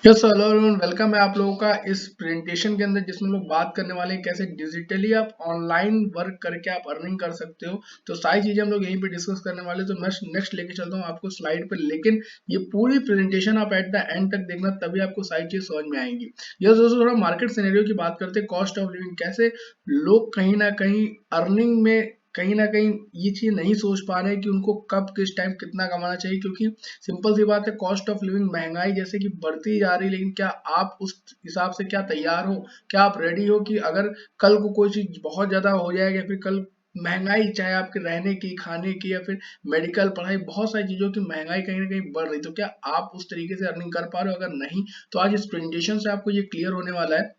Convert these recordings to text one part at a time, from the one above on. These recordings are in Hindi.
यस हेलो एवरीवन, वेलकम है आप लोगों का इस प्रेजेंटेशन के अंदर जिसमें हम लोग बात करने वाले हैं कैसे डिजिटली आप ऑनलाइन वर्क करके आप अर्निंग कर सकते हो। तो सारी चीजें हम लोग यहीं पे डिस्कस करने वाले हैं। तो मैं नेक्स्ट लेके चलता हूँ आपको स्लाइड पे, लेकिन ये पूरी प्रेजेंटेशन आप एट द एंड तक देखना, तभी आपको सारी चीज समझ में आएंगी। यस दोस्तों, थोड़ा मार्केट सिनेरियो की बात करते हैं। कॉस्ट ऑफ लिविंग, कैसे लोग कहीं ना कहीं अर्निंग में कहीं ना कहीं ये चीज नहीं सोच पा रहे हैं कि उनको कब किस टाइम कितना कमाना चाहिए, क्योंकि सिंपल सी बात है, कॉस्ट ऑफ लिविंग महंगाई जैसे कि बढ़ती जा रही है। लेकिन क्या आप उस हिसाब से क्या तैयार हो, क्या आप रेडी हो कि अगर कल को कोई चीज बहुत ज्यादा हो जाएगा, फिर कल महंगाई, चाहे आपके रहने की, खाने की, या फिर मेडिकल, पढ़ाई, बहुत सारी चीजों की महंगाई कहीं ना कहीं बढ़ रही, तो क्या आप उस तरीके से अर्निंग कर पा रहे हो? अगर नहीं, तो आज इस प्रेजेंटेशन से आपको ये क्लियर होने वाला है।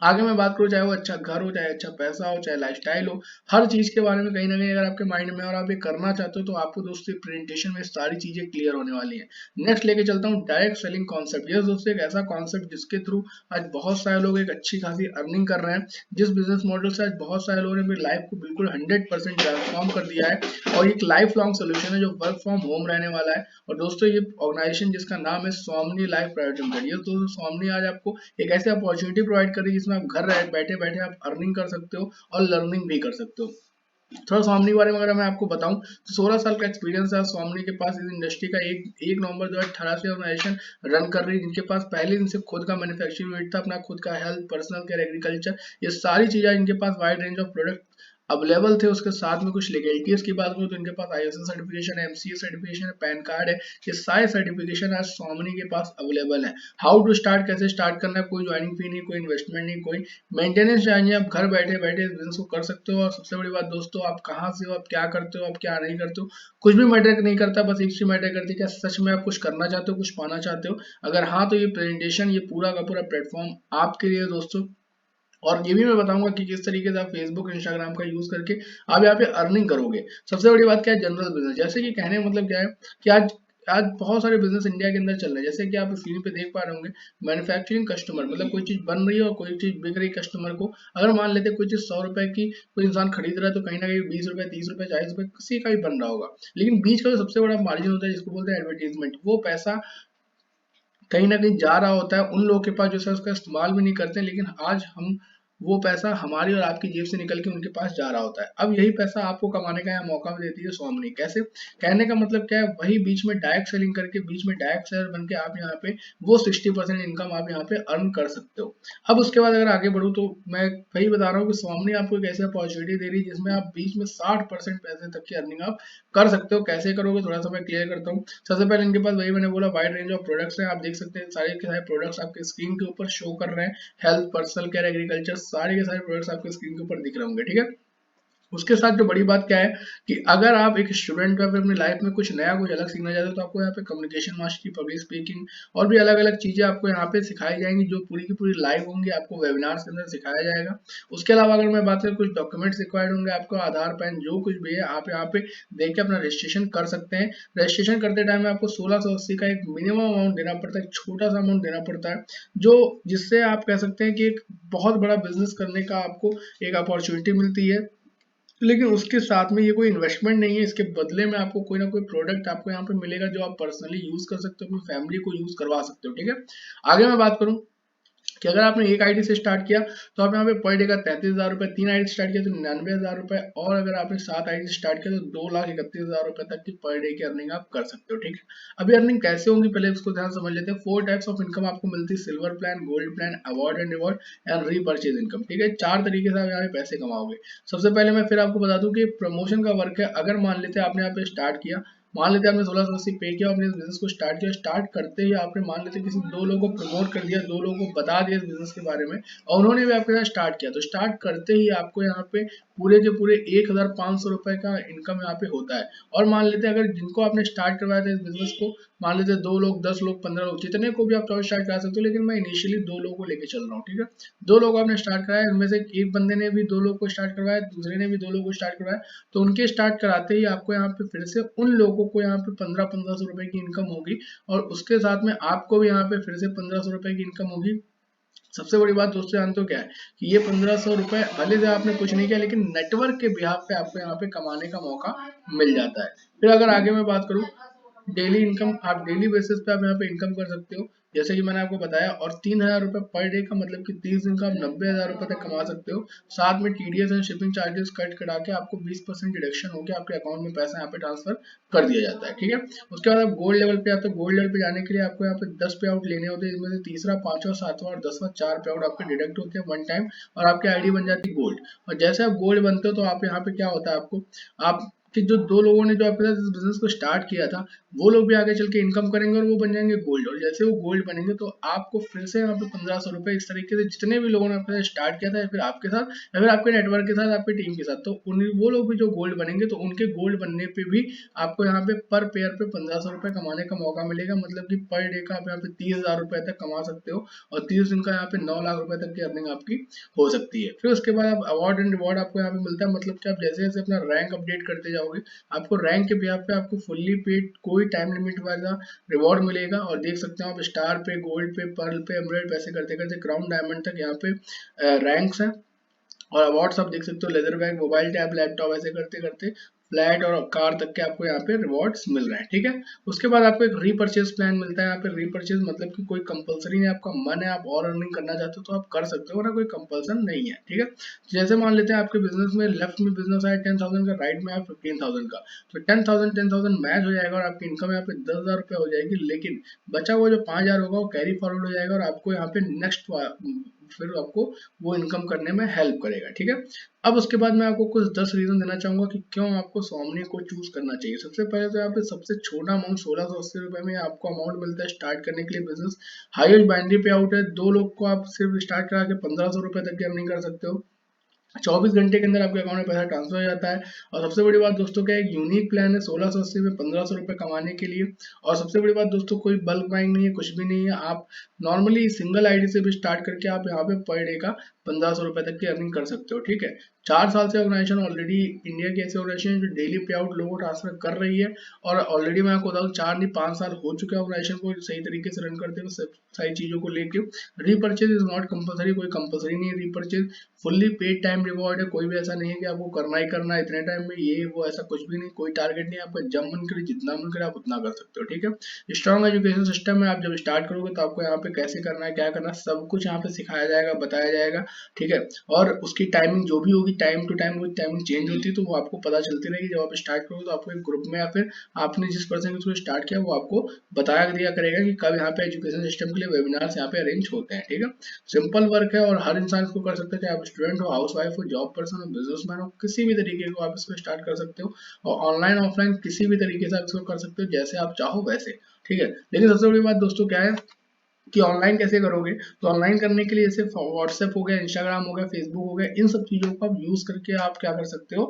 आगे मैं बात करूँ, चाहे वो अच्छा घर हो, चाहे अच्छा पैसा हो, चाहे लाइफस्टाइल हो, हर चीज के बारे में कहीं ना कहीं अगर आपके माइंड में और आप ये करना चाहते हो, तो आपको दोस्तों प्रेजेंटेशन में सारी चीजें क्लियर होने वाली हैं। नेक्स्ट लेके चलता हूँ डायरेक्ट सेलिंग कॉन्सेप्ट। यह दोस्तों एक ऐसा कॉन्सेप्ट जिसके थ्रू आज बहुत सारे लोग एक अच्छी खासी अर्निंग कर रहे हैं। जिस बिजनेस मॉडल से आज बहुत सारे लोगों ने अपनी लाइफ को बिल्कुल 100% ट्रांसफॉर्म कर दिया है, और एक लाइफ लॉन्ग सोल्यूशन है जो वर्क फ्रॉम होम रहने वाला है। और दोस्तों ये ऑर्गेनाइजेशन जिसका नाम है स्वामिनी लाइफ प्राइवेट लिमिटेड, ये दोस्तों स्वामिनी आज आपको एक ऐसी अपॉर्चुनिटी प्रोवाइड कर रही है जिसमें आप घर बैठे बैठे आप अर्निंग कर सकते हो और लर्निंग भी कर सकते हो। थोड़ा स्वामिनी के बारे में अगर मैं आपको बताऊं, तो 16 साल का एक्सपीरियंस है स्वामिनी के पास इस इंडस्ट्री का। एक नवंबर 2018 से ऑर्गेनाइजेशन रन कर रही है, जिनके पास पहले दिन से खुद का मैन्युफैक्चरिंग यूनिट था, अपना खुद का हेल्थ, पर्सनल केयर, एग्रीकल्चर, ये सारी चीजें इनके पास wide range of product available थे। उसके साथ में कुछ लीगलिटीज की बात करूँ तो इनके पास आईएसओ सर्टिफिकेशन है, एमसीए सर्टिफिकेशन है, पैन कार्ड है। ये सारे सर्टिफिकेशन आज स्वामिनी के पास अवेलेबल है। हाउ टू स्टार्ट, कैसे स्टार्ट करना है, कोई ज्वाइनिंग फी नहीं, कोई इन्वेस्टमेंट नहीं, कोई मेंटेनेंस चाहिए, आप घर बैठे बैठे इस बिजनेस को कर सकते हो। और सबसे बड़ी बात दोस्तों, आप कहाँ से हो, आप क्या करते हो, आप क्या नहीं करते हो, कुछ भी मैटर नहीं करता। बस एक चीज मैटर करती है, क्या सच में आप कुछ करना चाहते हो, कुछ पाना चाहते हो? अगर हाँ, तो ये प्रेजेंटेशन, ये पूरा का पूरा प्लेटफॉर्म आपके लिए दोस्तों। और ये भी मैं बताऊंगा कि किस तरीके से आप फेसबुक, इंस्टाग्राम का यूज करके आप यहाँ पे अर्निंग करोगे। सबसे बड़ी बात क्या है, जनरल बिजनेस। जैसे कि कहने का मतलब क्या है कि आज आज बहुत सारे बिजनेस इंडिया के अंदर चल रहे हैं, जैसे कि आप स्क्रीन पे देख पा रहे होंगे। मैन्युफैक्चरिंग कस्टमर, मतलब कोई चीज बन रही है और कोई चीज बिक रही है कस्टमर को। अगर मान लेते कोई चीज 100 रुपए की कोई इंसान खरीद रहा है, तो कहीं ना कहीं 20 रुपए, 30 रुपए, 40 रुपए किसी का भी बन रहा होगा। लेकिन बीच का जो सबसे बड़ा मार्जिन होता है, जिसको बोलते हैं एडवर्टीजमेंट, वो पैसा कहीं ना कहीं जा रहा होता है उन लोगों के पास जो शायद उसका इस्तेमाल भी नहीं करते, लेकिन आज हम वो पैसा हमारी और आपकी जेब से निकल के उनके पास जा रहा होता है। अब यही पैसा आपको कमाने का यहाँ मौका भी देती है स्वामिनी। कैसे? कहने का मतलब क्या है, वही बीच में डायरेक्ट सेलिंग करके, बीच में डायरेक्ट सेलर बन के आप यहाँ पे वो 60% इनकम आप यहाँ पे अर्न कर सकते हो। अब उसके बाद अगर आगे बढ़ूँ, तो मैं वही बता रहा हूँ कि स्वामिनी आपको एक ऐसी अपॉर्चुनिटी दे रही है जिसमें आप बीच में 60% पैसे तक की अर्निंग आप कर सकते हो। कैसे करोगे, थोड़ा सा मैं क्लियर करता हूँ। सबसे पहले इनके पास वही मैंने बोला, वाइड रेंज ऑफ प्रोडक्ट्स हैं। आप देख सकते हैं सारे के सारे प्रोडक्ट्स आपके स्क्रीन के ऊपर शो कर रहे हैं। हेल्थ, पर्सनल केयर, एग्रीकल्चर, सारे के सारे प्रोडक्ट्स आपके स्क्रीन के ऊपर दिख रहे होंगे, ठीक है। उसके साथ जो बड़ी बात क्या है कि अगर आप एक स्टूडेंट हो, फिर अपनी लाइफ में कुछ नया, कुछ अलग सीखना चाहते हो, तो आपको यहाँ पे कम्युनिकेशन मास्टरी, पब्लिक स्पीकिंग और भी अलग अलग चीजें आपको यहाँ पे सिखाई जाएंगी, जो पूरी की पूरी लाइव होंगी, आपको वेबिनार्स के अंदर सिखाया जाएगा। उसके अलावा अगर मैं बात करूँ, कुछ डॉक्यूमेंट्स रिक्वायर्ड होंगे, आपको आधार, पैन, जो कुछ भी है, आप यहाँ पे देख के अपना रजिस्ट्रेशन कर सकते हैं। रजिस्ट्रेशन करते टाइम में आपको 1680 का एक मिनिमम अमाउंट देना पड़ता है, एक छोटा सा अमाउंट देना पड़ता है, जो जिससे आप कह सकते हैं कि एक बहुत बड़ा बिजनेस करने का आपको एक अपॉर्चुनिटी मिलती है। लेकिन उसके साथ में ये कोई इन्वेस्टमेंट नहीं है, इसके बदले में आपको कोई ना कोई प्रोडक्ट आपको यहाँ पे मिलेगा, जो आप पर्सनली यूज कर सकते हो, अपनी फैमिली को यूज करवा सकते हो, ठीक है। आगे मैं बात करूँ कि अगर आपने एक आईडी से स्टार्ट किया, तो आप यहाँ पे पर डे का 33,000 रुपए, 3 आईडी से स्टार्ट किया तो 99,000 रुपए, और अगर आपने 7 आईडी से स्टार्ट किया तो 2,31,000 रुपए तक की पर डे की अर्निंग आप कर सकते हो, ठीक है। अभी अर्निंग कैसे होगी, पहले इसको ध्यान समझ लेते हैं। 4 टाइप्स ऑफ इनकम आपको मिलती है, silver plan, gold plan, award and reward and repurchase income, ठीक है। 4 तरीके से आप यहाँ पे पैसे कमाओगे। सबसे पहले मैं फिर आपको बता दूं कि प्रमोशन का वर्क है। अगर मान लेते हैं आपने यहाँ पे स्टार्ट किया, मान लेते हैं आपने 1680 पे किया, आपने इस बिजनेस को स्टार्ट किया, स्टार्ट करते ही आपने मान लेते किसी 2 लोगों को प्रमोट कर दिया, 2 लोगों को बता दिया इस बिजनेस के बारे में, और उन्होंने भी आपके साथ स्टार्ट किया, तो स्टार्ट करते ही आपको यहाँ पे पूरे के पूरे 1,500 रुपए का इनकम यहाँ पे होता है। और मान लेते हैं अगर जिनको आपने स्टार्ट करवाया था इस बिजनेस को, मान लेते 2 लोग, 10 लोग, 15 लोग, जितने को भी आप चाहो स्टार्ट करा सकते हो, लेकिन मैं इनिशियली 2 लोगों को लेके चल रहा हूँ, ठीक है। 2 लोग आपने स्टार्ट कराया, उनमें से एक बंदे ने भी 2 लोग को स्टार्ट करवाया, दूसरे ने भी 2 लोगों को स्टार्ट करवाया, तो उनके स्टार्ट कराते ही आपको यहाँ पे फिर से उन लोगों को यहाँ पे 1500 रुपए की इनकम होगी, और उसके साथ में आपको भी यहाँ पे फिर से 1500 रुपए की इनकम होगी। सबसे बड़ी बात दोस्तों जानते हो क्या है कि ये 1500 रुपए भले से आपने कुछ नहीं किया, लेकिन नेटवर्क के बिहाफ पे आपको यहाँ पे कमाने का मौका मिल जाता है। फिर अगर आगे मैं बात करूँ, डेली इनकम, आप डेली बेसिस पे आप यहाँ पे इनकम कर सकते हो जैसे कि मैंने आपको बताया, और 3,000 रुपये पर डे का मतलब कि 30 दिन का आप 90,000 रुपये तक कमा सकते हो। साथ में TDS and shipping charges cut करा के आपको 20% डिडक्शन होकर आपके अकाउंट में पैसा यहाँ पे ट्रांसफर कर दिया जाता है, ठीक है। उसके बाद आप गोल्ड लेवल पे आते हो। गोल्ड लेवल पे जाने के लिए आपको यहाँ पे 10 पे आउट लेने होते हैं, जिसमें से तीसरा, पांचवा, सातवां और 10वां 4 पे आउट आपके डिडक्ट होते हैं वन टाइम, और आपकी आईडी बन जाती है गोल्ड। और जैसे आप गोल्ड बनते हो तो आप यहाँ पे क्या होता है, आपको आप कि जो दो लोगों ने जो आपके साथ इस बिजनेस को स्टार्ट किया था, वो लोग भी आगे चल के इनकम करेंगे और वो बन जाएंगे गोल्ड। और जैसे वो गोल्ड बनेंगे तो आपको फिर से यहाँ पे 1500 रुपए इस तरीके से जितने भी लोगों ने आपके साथ स्टार्ट किया था, या फिर आपके साथ, या फिर आपके नेटवर्क के साथ, आपकी टीम के साथ, तो उन वो लोग भी जो गोल्ड बनेंगे तो उनके गोल्ड बनने पे भी आपको यहाँ पे पर पेयर पे 1500 रुपए कमाने का मौका मिलेगा। मतलब कि पर डे का आप यहाँ पे 30,000 रुपए तक कमा सकते हो, और 30 दिन का यहाँ पे 9 लाख रुपए तक की अर्निंग आपकी हो सकती है। फिर उसके बाद आप अवार्ड एंड रिवॉर्ड आपको यहाँ पे मिलता है, मतलब कि आप जैसे जैसे अपना रैंक अपडेट करते जाओगे, आपको रैंक के बिहाफ पे आपको फुल्ली पेड कोई टाइम लिमिट वाला रिवॉर्ड मिलेगा। और देख सकते हो आप स्टार पे, गोल्ड पे, पर्ल पे, एमराल्ड पैसे करते करते क्राउन डायमंड तक यहाँ पे रैंक्स हैं। और अवार्ड्स आप देख सकते हो, leather bag, mobile tab, laptop, ऐसे करते करते फ्लैट और कार तक के आपको यहाँ पे रिवॉर्ड्स मिल रहे हैं, ठीक है। उसके बाद आपको एक रीपर्चेज प्लान मिलता है। यहाँ पे रीपर्चेज मतलब कि कोई कंपलसरी नहीं, आपका मन है आप और अर्निंग करना चाहते हो तो आप कर सकते हो ना, कोई कंपल्सन नहीं है, ठीक है। जैसे मान लेते हैं आपके बिजनेस में लेफ्ट में बिजनेस आया 10,000 का, राइट में आया 15,000 का, तो 10,000 मैच हो जाएगा और आपकी इनकम यहाँ पे 10,000 रुपये हो जाएगी। लेकिन बचा हुआ जो 5,000 होगा वो कैरी फॉरवर्ड हो जाएगा और आपको यहाँ पे नेक्स्ट फिर आपको वो इनकम करने में हेल्प करेगा, ठीक है। अब उसके बाद मैं आपको कुछ 10 रीजन देना चाहूंगा कि क्यों आपको स्वामिनी को चूज करना चाहिए। सबसे पहले तो यहाँ पे सबसे छोटा अमाउंट 1680 रुपए में आपको अमाउंट मिलता है स्टार्ट करने के लिए बिजनेस। हाईएस्ट बाइनरी पे आउट है, दो लोग को आप सिर्फ स्टार्ट करा के 1500 रुपए तक की अर्निंग कर सकते हो। 24 घंटे के अंदर आपके अकाउंट में पैसा ट्रांसफर हो जाता है। और सबसे बड़ी बात दोस्तों क्या है, एक यूनिक प्लान है 1680 में 1500 रुपए कमाने के लिए। और सबसे बड़ी बात दोस्तों, कोई बल्क बाइंग नहीं है, कुछ भी नहीं है। आप नॉर्मली सिंगल आईडी से भी स्टार्ट करके आप यहाँ पे पर डे का 1500 रुपए तक की अर्निंग कर सकते हो, ठीक है। 4 साल से ऑर्गेनाइजेशन ऑलरेडी इंडिया की ऐसी ऑर्गेनाइजेशन है जो डेली पे आउट लोगों को ट्रांसफर कर रही है। और ऑलरेडी मैं आपको बताऊँ 4 नहीं 5 साल हो चुके हैं ऑर्गेनाइजेशन को सही तरीके से रन करते हुए, सब सारी चीजों को लेके। रीपर्चेज इज नॉट कंपलसरी, कोई कंपलसरी नहीं है repurchase, fully paid time reward है। कोई भी ऐसा नहीं है कि आपको करना ही करना है इतने टाइम में, ये वो ऐसा कुछ भी नहीं, कोई टारगेट नहीं है आपका, जब मन करे जितना मन करे आप उतना कर सकते हो, ठीक है। स्ट्रॉन्ग एजुकेशन सिस्टम है, आप जब स्टार्ट करोगे तो आपको यहाँ पे कैसे करना है, क्या करना है, सब कुछ यहाँ पे सिखाया जाएगा, बताया जाएगा, ठीक है। और उसकी टाइमिंग जो भी होगी, टाइम टू टाइम वो टाइमिंग चेंज होती है, तो वो आपको पता चलती रहेगी। जब आप स्टार्ट करोगे तो आपको एक ग्रुप में या फिर आपने जिस पर्सन के थ्रू स्टार्ट किया वो आपको बताया दिया करेगा कि कब यहाँ पे एजुकेशन सिस्टम के लिए वेबिनार्स यहाँ पे अरेंज होते हैं, ठीक है। सिंपल वर्क है और हर इंसान इसको कर सकता है, चाहे आप स्टूडेंट हो, हाउस वाइफ हो, जॉब पर्सन हो, बिजनेसमैन हो, किसी भी तरीके को आप इसको स्टार्ट कर सकते हो। और ऑनलाइन ऑफलाइन किसी भी तरीके से आप इसको कर सकते हो, जैसे आप चाहो वैसे, ठीक है। लेकिन सबसे बड़ी बात दोस्तों क्या है कि ऑनलाइन कैसे करोगे, तो ऑनलाइन करने के लिए जैसे व्हाट्सएप हो गया, इंस्टाग्राम हो गया, फेसबुक हो गया, इन सब चीजों को आप यूज करके आप क्या कर सकते हो,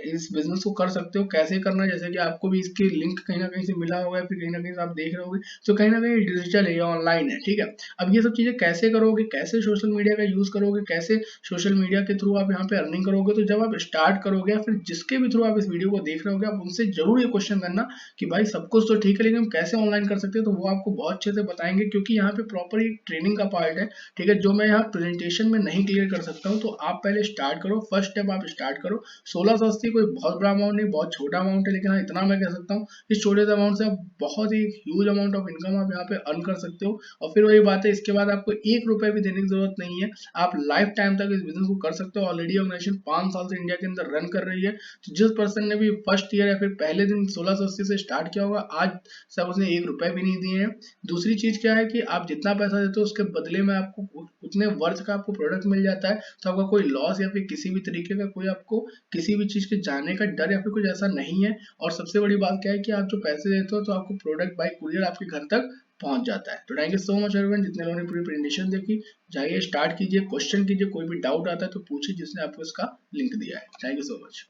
इस बिजनेस को कर सकते हो। कैसे करना है, जैसे कि आपको भी इसकी लिंक कहीं ना कहीं से मिला होगा या फिर कहीं ना कहीं से आप देख रहे होगे, तो कहीं ना कहीं डिजिटल है या ऑनलाइन है, ठीक है। अब ये सब चीजें कैसे करोगे, कैसे सोशल मीडिया का यूज करोगे, कैसे सोशल मीडिया के थ्रू आप यहाँ पे अर्निंग करोगे, तो जब आप स्टार्ट करोगे या फिर जिसके भी थ्रू आप इस वीडियो को देख रहे होगे, आप उनसे जरूर ये क्वेश्चन करना कि भाई सब कुछ तो ठीक है लेकिन हम कैसे ऑनलाइन कर सकते हैं, तो वो आपको बहुत अच्छे से बताएंगे, क्योंकि यहाँ पे प्रॉपर एक ट्रेनिंग का पार्ट है, ठीक है, जो मैं यहाँ प्रेजेंटेशन में नहीं क्लियर कर सकता हूँ। तो आप पहले स्टार्ट करो, फर्स्ट स्टेप आप स्टार्ट करो। 1680 कोई बहुत बड़ा अमाउंट नहीं, बहुत छोटा अमाउंट है, लेकिन हाँ इतना मैं कह सकता हूँ इस छोटे से अमाउंट से आप बहुत ही ह्यूज अमाउंट ऑफ इनकम आप यहाँ पे अर्न कर सकते हो। और फिर वही बात है, इसके बाद आपको 1 रुपए भी देने की जरूरत नहीं है, आप लाइफ टाइम तक इस बिजनेस को कर सकते हो। ऑलरेडी ऑर्गेनाइजेशन 5 साल से इंडिया के अंदर रन कर रही है, तो जिस पर्सन ने भी फर्स्ट ईयर या फिर पहले दिन 1680 से स्टार्ट किया होगा, आज सब उसने 1 रुपए भी नहीं दिए हैं। दूसरी चीज क्या है कि आप जितना पैसा देते हो उसके बदले में आपको उतने वर्थ का आपको प्रोडक्ट मिल जाता है, तो आपका कोई लॉस या फिर किसी भी तरीके का कोई आपको किसी भी चीज के जाने का डर या फिर कुछ ऐसा नहीं है। और सबसे बड़ी बात क्या है कि आप जो पैसे देते हो तो आपको प्रोडक्ट बाय कुरियर आपके घर तक पहुंच जाता है। तो thank you so much everyone, जितने लोगों ने पूरी प्रेजेंटेशन देखी, जाइए स्टार्ट कीजिए, क्वेश्चन कीजिए, कोई भी डाउट आता है तो पूछिए जिसने आपको इसका लिंक दिया है। Thank you so much.